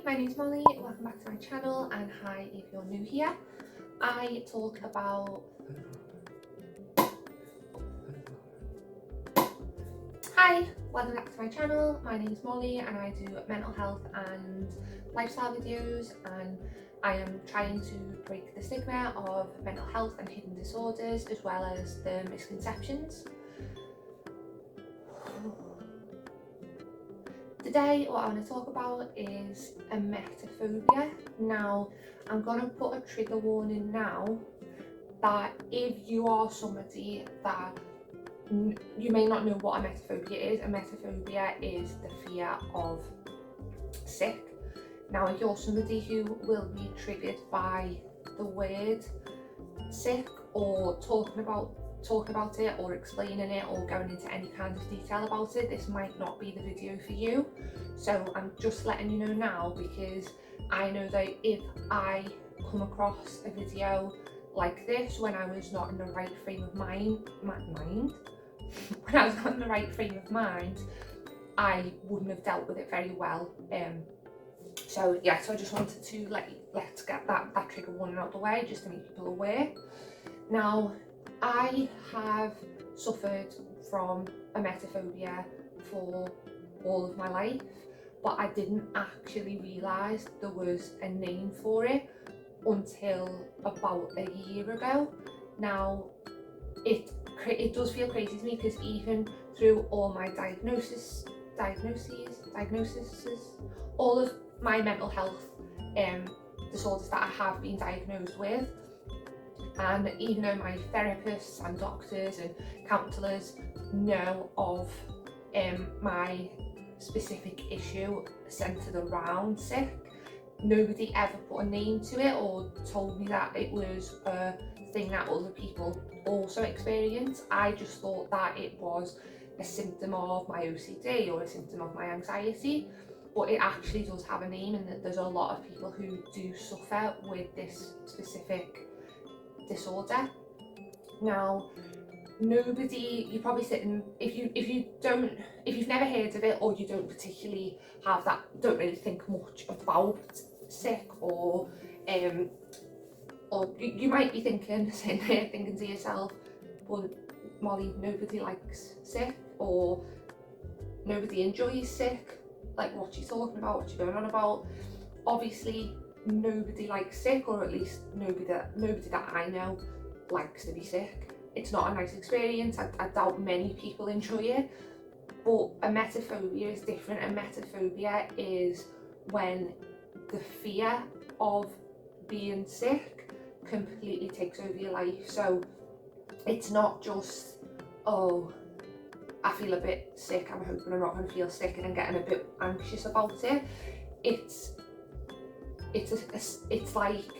my name's Molly, welcome back to my channel, and hi if you're new here. I talk about... Hi, welcome back to my channel. My name's Molly and I do mental health and lifestyle videos, and I am trying to break the stigma of mental health and hidden disorders as well as the misconceptions. Today what I want to talk about is emetophobia. Now I'm going to put a trigger warning now that if you are somebody that you may not know what emetophobia is the fear of sick. Now if you're somebody who will be triggered by the word sick or talking about it or explaining it or going into any kind of detail about it, this might not be the video for you. So I'm just letting you know now, because I know that if I come across a video like this when I was not in the right frame of mind, when I was not in the right frame of mind, I wouldn't have dealt with it very well. So yeah, so I just wanted to let's get that trigger warning out the way, just to make people aware. Now, I have suffered from emetophobia for all of my life, but I didn't actually realise there was a name for it until about a year ago. Now, it does feel crazy to me, because even through all my diagnoses, all of my mental health disorders that I have been diagnosed with, and even though my therapists and doctors and counsellors know of my specific issue centred around sick, nobody ever put a name to it or told me that it was a thing that other people also experience. I just thought that it was a symptom of my OCD or a symptom of my anxiety, but it actually does have a name, and that there's a lot of people who do suffer with this specific disorder. Now, nobody, you're probably sitting, if you've never heard of it, or you don't particularly have that, don't really think much about sick, or you might be sitting there thinking to yourself, well, Molly, nobody likes sick, or nobody enjoys sick, like what you're talking about, what you're going on about. Obviously nobody likes sick, or at least nobody that I know likes to be sick. It's not a nice experience. I doubt many people enjoy it, but emetophobia is different. Emetophobia is when the fear of being sick completely takes over your life. So it's not just, oh, I feel a bit sick, I'm hoping I'm not going to feel sick, and I'm getting a bit anxious about it. It's like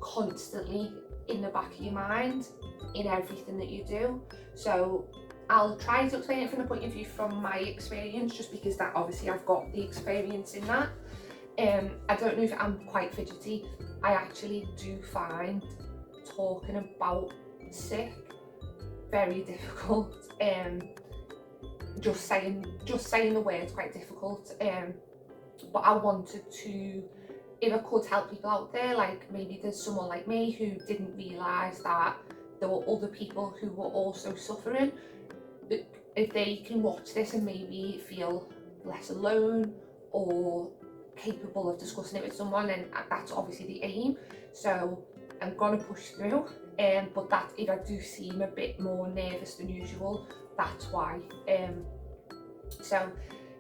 constantly in the back of your mind in everything that you do. So I'll try to explain it from the point of view from my experience, just because that obviously I've got the experience in that. I don't know if I'm quite fidgety. I actually do find talking about sick very difficult. Just saying the words quite difficult. But I wanted to, if I could help people out there, like maybe there's someone like me who didn't realise that there were other people who were also suffering, if they can watch this and maybe feel less alone or capable of discussing it with someone, and that's obviously the aim. So I'm gonna push through, but that if I do seem a bit more nervous than usual, that's why. So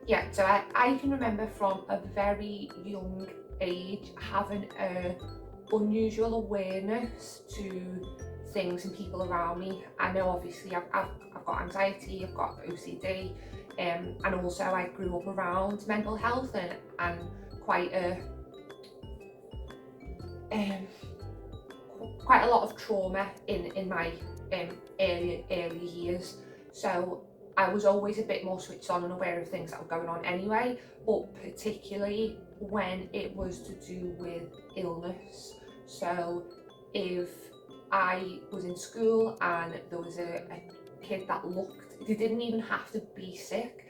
yeah, so I can remember from a very young age having a unusual awareness to things and people around me. I know obviously I've got anxiety, I've got OCD, and also I grew up around mental health and quite a lot of trauma in my early years. So I was always a bit more switched on and aware of things that were going on anyway, but particularly when it was to do with illness. So if I was in school and there was a kid that they didn't even have to be sick,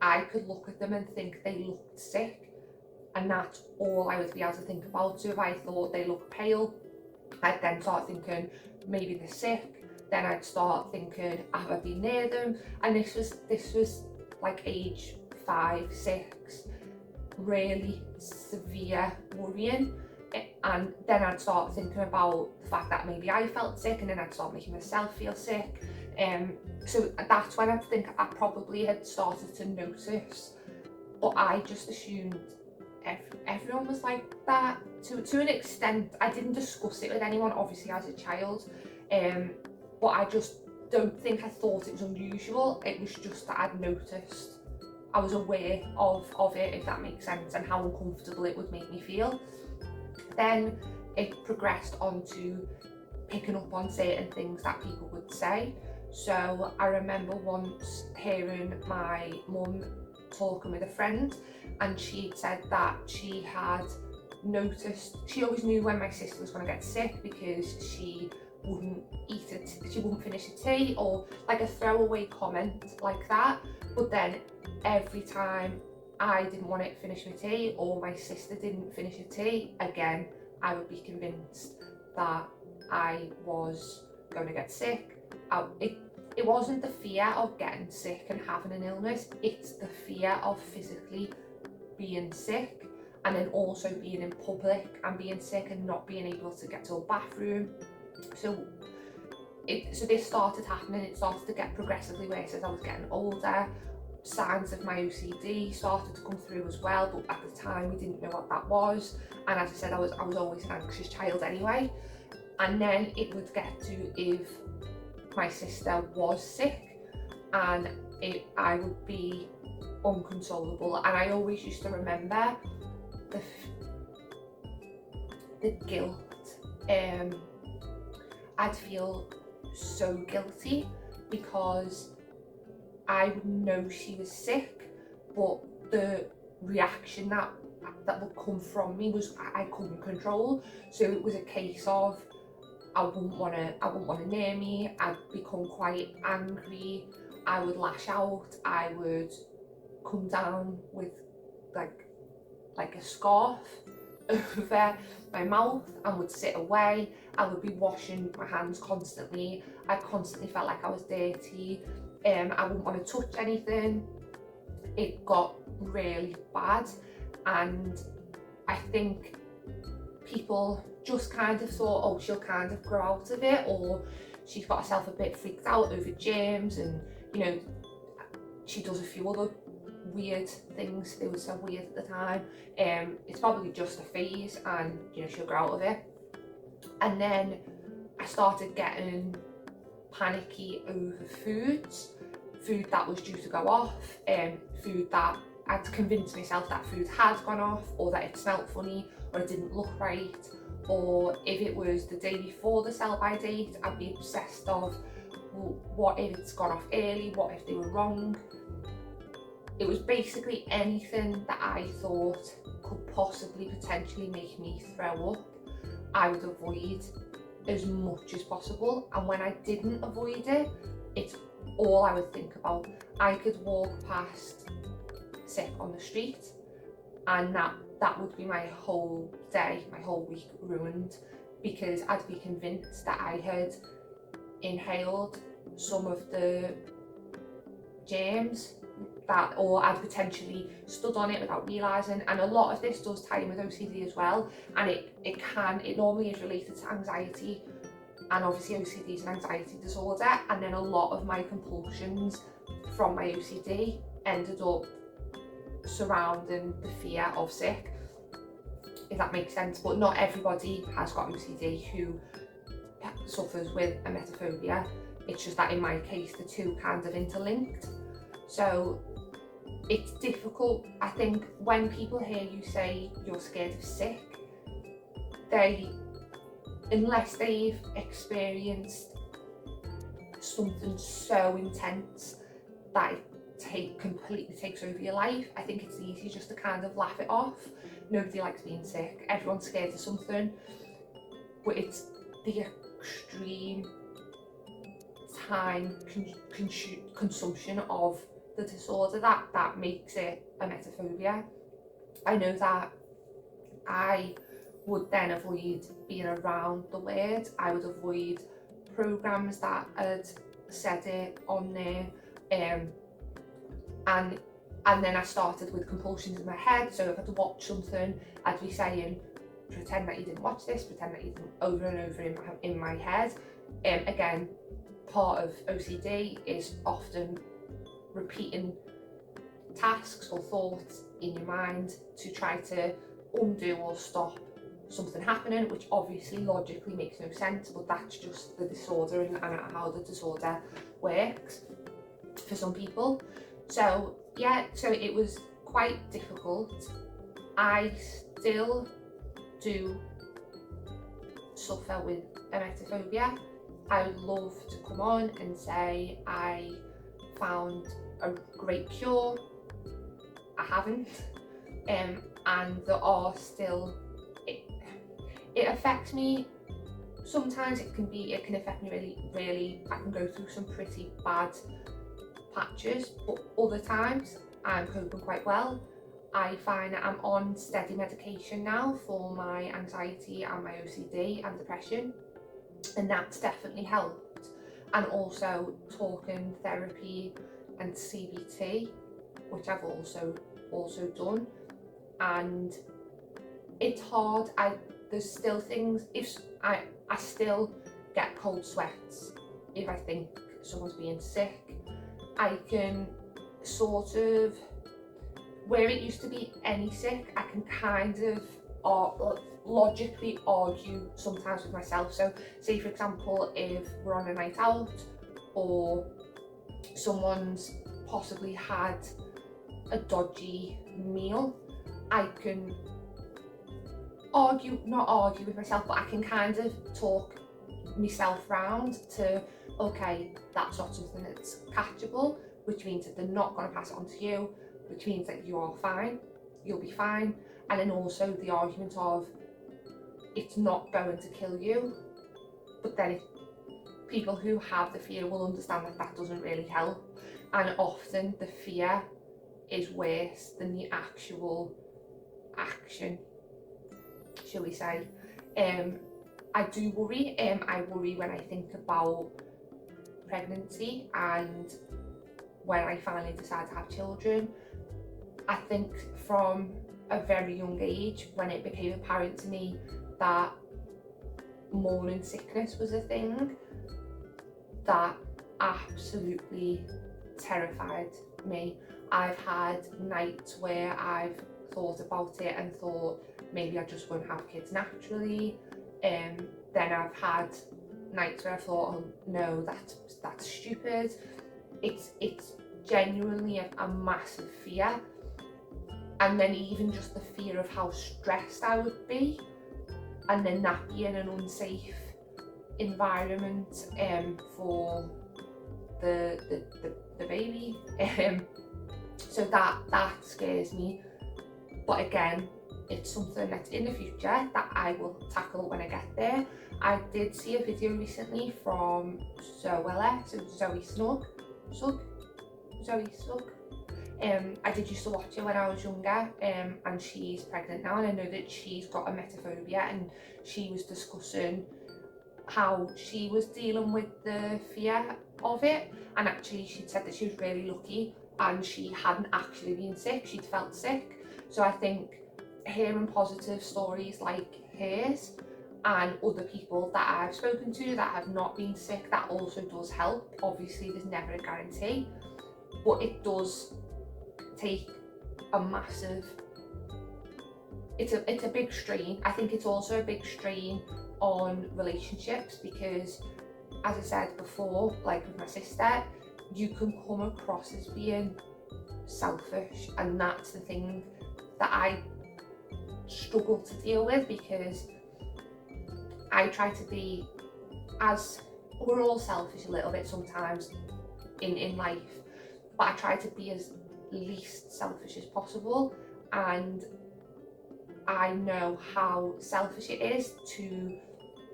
I could look at them and think they looked sick, and that's all I would be able to think about. So if I thought they look pale, I'd then start thinking maybe they're sick. Then I'd start thinking, have I been near them? And this was like age 5, 6, really severe worrying. And then I'd start thinking about the fact that maybe I felt sick, and then I'd start making myself feel sick. So that's when I think I probably had started to notice, but I just assumed everyone was like that to an extent. I didn't discuss it with anyone, obviously, as a child, but I just don't think I thought it was unusual. It was just that I'd noticed. I was aware of it, if that makes sense, and how uncomfortable it would make me feel. Then it progressed on to picking up on certain things that people would say. So I remember once hearing my mum talking with a friend, and she'd said that she had noticed, she always knew when my sister was going to get sick because she wouldn't eat it, she wouldn't finish a tea, or like a throwaway comment like that. But then every time I didn't want to finish my tea, or my sister didn't finish her tea, again, I would be convinced that I was going to get sick. It wasn't the fear of getting sick and having an illness, it's the fear of physically being sick, and then also being in public and being sick and not being able to get to a bathroom. So this started happening. It started to get progressively worse as I was getting older. Signs of my OCD started to come through as well, but at the time we didn't know what that was. And as I said, I was always an anxious child anyway. And then it would get to if my sister was sick, and I would be uncontrollable. And I always used to remember the guilt. I'd feel so guilty because I would know she was sick, but the reaction that would come from me was I couldn't control. So it was a case of I wouldn't want to near me. I'd become quite angry. I would lash out. I would come down with like a scarf over my mouth and would sit away. I would be washing my hands constantly. I constantly felt like I was dirty. I wouldn't want to touch anything. It got really bad, and I think people just kind of thought, oh, she'll kind of grow out of it, or she's got herself a bit freaked out over germs, and you know, she does a few other weird things. They were so weird at the time. It's probably just a phase, and you know, she'll grow out of it. And then I started getting panicky over food that was due to go off, food that I'd convinced myself that food had gone off, or that it smelled funny, or it didn't look right, or if it was the day before the sell-by date, I'd be obsessed of, well, what if it's gone off early, what if they were wrong. It was basically anything that I thought could possibly potentially make me throw up, I would avoid as much as possible. And when I didn't avoid it, it's all I would think about. I could walk past sick on the street, and that would be my whole day, my whole week ruined, because I'd be convinced that I had inhaled some of the germs that, or I'd potentially stood on it without realising. And a lot of this does tie in with OCD as well, and it normally is related to anxiety, and obviously OCD is an anxiety disorder. And then a lot of my compulsions from my OCD ended up surrounding the fear of sick, if that makes sense. But not everybody has got OCD who suffers with emetophobia. It's just that in my case the two kind of interlinked. So it's difficult, I think, when people hear you say you're scared of sick, unless they've experienced something so intense that it completely takes over your life, I think it's easy just to kind of laugh it off. Nobody likes being sick, everyone's scared of something, but it's the extreme time consumption of the disorder that makes it emetophobia. I know that I would then avoid being around the word. I would avoid programs that had said it on there, and then I started with compulsions in my head. So if I'd watch something, I'd be saying, pretend that you didn't watch this, pretend that you didn't, over and over in my head. Again, part of OCD is often repeating tasks or thoughts in your mind to try to undo or stop something happening, which obviously logically makes no sense, but that's just the disorder and how the disorder works for some people. So yeah, so it was quite difficult. I still do suffer with emetophobia. I would love to come on and say I found a great cure. I haven't, and there are still, it affects me. Sometimes it can affect me really. I can go through some pretty bad patches, but other times I'm coping quite well. I find that I'm on steady medication now for my anxiety and my OCD and depression, and that's definitely helped. And also talking therapy and CBT, which I've also done, and it's hard. There's still things, if I still get cold sweats if I think someone's being sick. I can sort of, where it used to be any sick, I can kind of logically argue sometimes with myself. So say for example, if we're on a night out or someone's possibly had a dodgy meal, I can not argue with myself, but I can kind of talk myself round to, okay, that's not something that's catchable, which means that they're not going to pass it on to you, which means that you are fine, you'll be fine. And then also the argument of, it's not going to kill you, but then people who have the fear will understand that that doesn't really help, and often the fear is worse than the actual action, shall we say. I do worry. I worry when I think about pregnancy and when I finally decide to have children. I think from a very young age, when it became apparent to me that morning sickness was a thing, that absolutely terrified me. I've had nights where I've thought about it and thought maybe I just won't have kids naturally. Then I've had nights where I thought, oh no, that's stupid. It's genuinely a massive fear. And then even just the fear of how stressed I would be, and then that being an unsafe environment for the baby. So that scares me. But again, it's something that's in the future that I will tackle when I get there. I did see a video recently from Zoe Snug. I did used to watch it when I was younger, and she's pregnant now, and I know that she's got emetophobia, and she was discussing how she was dealing with the fear of it, and actually she said that she was really lucky and she hadn't actually been sick, she'd felt sick. So I think hearing positive stories like hers and other people that I've spoken to that have not been sick, that also does help. Obviously there's never a guarantee, but it does take a massive, it's a big strain. I think it's also a big strain on relationships, because as I said before, like with my sister, you can come across as being selfish, and that's the thing that I struggle to deal with, because I try to be, as we're all selfish a little bit sometimes in life, but I try to be as least selfish as possible. And I know how selfish it is to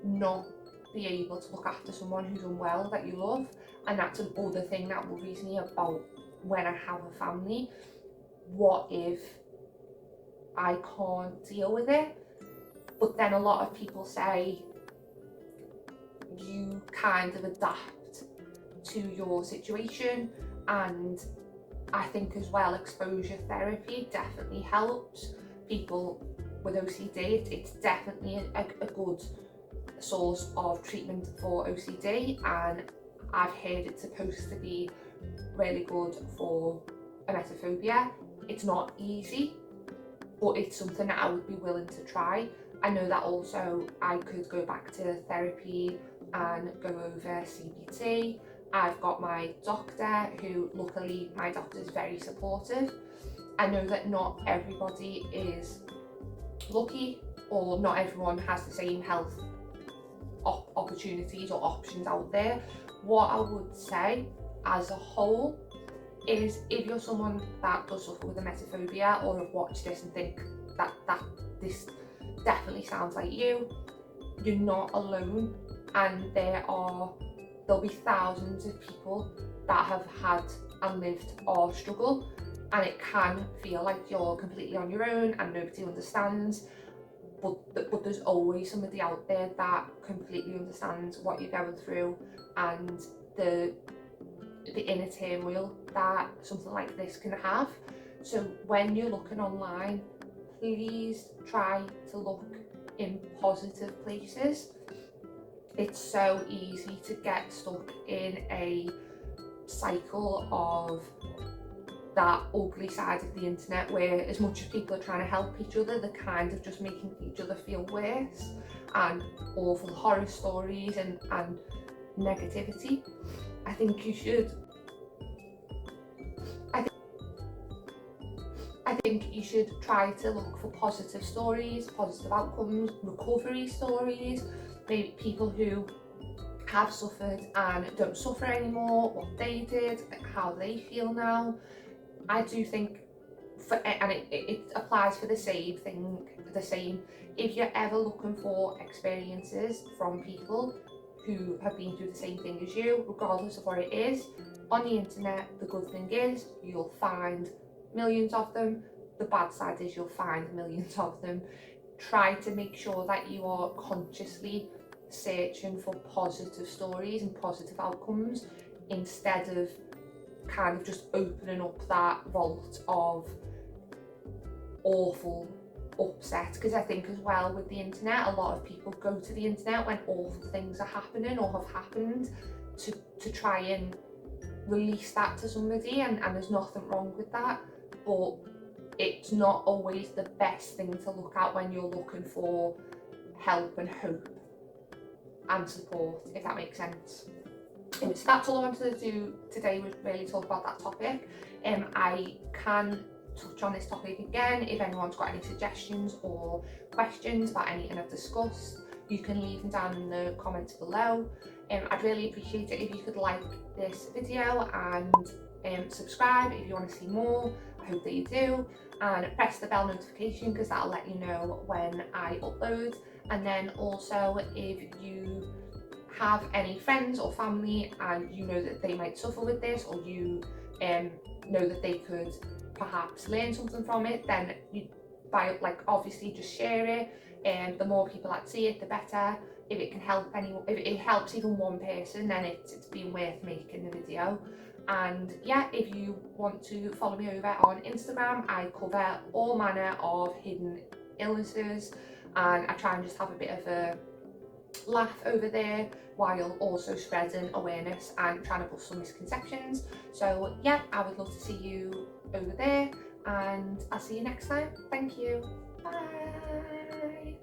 not be able to look after someone who's unwell that you love, and that's another thing that worries me about when I have a family. What if I can't deal with it? But then a lot of people say you kind of adapt to your situation, and I think as well exposure therapy definitely helps people with OCD. It's definitely a good source of treatment for OCD, and I've heard it's supposed to be really good for emetophobia. It's not easy, but it's something that I would be willing to try. I know that also I could go back to therapy and go over CBT. I've got my doctor, who luckily my doctor is very supportive. I know that not everybody is lucky, or not everyone has the same health opportunities or options out there. What I would say as a whole is, if you're someone that does suffer with emetophobia, or have watched this and think that this definitely sounds like you, you're not alone, and there'll be thousands of people that have had and lived our struggle, and it can feel like you're completely on your own and nobody understands, but there's always somebody out there that completely understands what you're going through, and the inner turmoil that something like this can have. So when you're looking online, please try to look in positive places. It's so easy to get stuck in a cycle of that ugly side of the internet, where as much as people are trying to help each other, they're kind of just making each other feel worse, and awful horror stories and negativity. I think you should try to look for positive stories, positive outcomes, recovery stories, maybe people who have suffered and don't suffer anymore, what they did, how they feel now. I do think, and it applies for the same thing, if you're ever looking for experiences from people who have been through the same thing as you, regardless of what it is, on the internet, the good thing is you'll find millions of them. The bad side is you'll find millions of them. Try to make sure that you are consciously searching for positive stories and positive outcomes, instead of kind of just opening up that vault of awful upset. Because I think as well with the internet, a lot of people go to the internet when awful things are happening or have happened to try and release that to somebody, and there's nothing wrong with that, but it's not always the best thing to look at when you're looking for help and hope and support, if that makes sense. So that's all I wanted to do today, was really talk about that topic. I can touch on this topic again if anyone's got any suggestions or questions about anything I've discussed. You can leave them down in the comments below. I'd really appreciate it if you could like this video and subscribe if you want to see more. I hope that you do, and press the bell notification, because that'll let you know when I upload. And then also, if you have any friends or family and you know that they might suffer with this, or you know that they could perhaps learn something from it, then obviously just share it, and the more people that see it, the better. If it can help anyone, if it helps even one person, then it's been worth making the video. And yeah, if you want to follow me over on Instagram, I cover all manner of hidden illnesses, and I try and just have a bit of a laugh over there, while also spreading awareness and trying to bust some misconceptions. So yeah, I would love to see you over there, and I'll see you next time. Thank you. Bye.